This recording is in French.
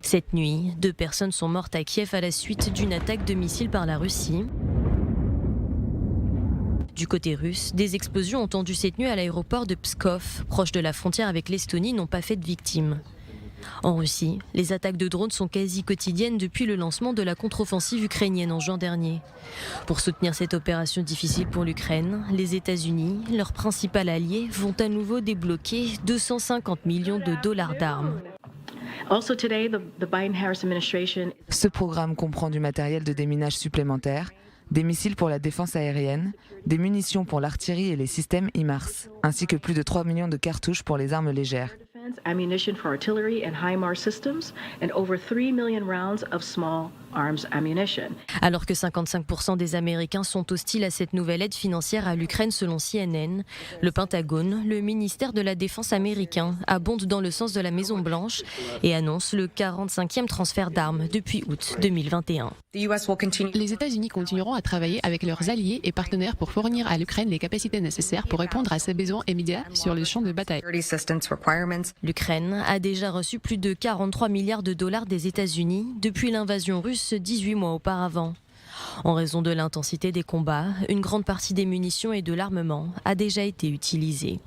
Cette nuit, 2 personnes sont mortes à Kiev à la suite d'une attaque de missiles par la Russie. Du côté russe, des explosions entendues cette nuit à l'aéroport de Pskov, proche de la frontière avec l'Estonie, n'ont pas fait de victimes. En Russie, les attaques de drones sont quasi quotidiennes depuis le lancement de la contre-offensive ukrainienne en juin dernier. Pour soutenir cette opération difficile pour l'Ukraine, les États-Unis, leur principal allié, vont à nouveau débloquer 250 millions de dollars d'armes. Ce programme comprend du matériel de déminage supplémentaire, des missiles pour la défense aérienne, des munitions pour l'artillerie et les systèmes HIMARS, ainsi que plus de 3 millions de cartouches pour les armes légères. Ammunition for artillery and HIMARS systems and over 3 million rounds of small arms ammunition. Alors que 55% des Américains sont hostiles à cette nouvelle aide financière à l'Ukraine selon CNN, le Pentagone, le ministère de la Défense américain, abonde dans le sens de la Maison-Blanche et annonce le 45e transfert d'armes depuis août 2021. Les États-Unis continueront à travailler avec leurs alliés et partenaires pour fournir à l'Ukraine les capacités nécessaires pour répondre à ses besoins immédiats sur le champ de bataille. L'Ukraine a déjà reçu plus de 43 milliards de dollars des États-Unis depuis l'invasion russe 18 mois auparavant. En raison de l'intensité des combats, une grande partie des munitions et de l'armement a déjà été utilisée.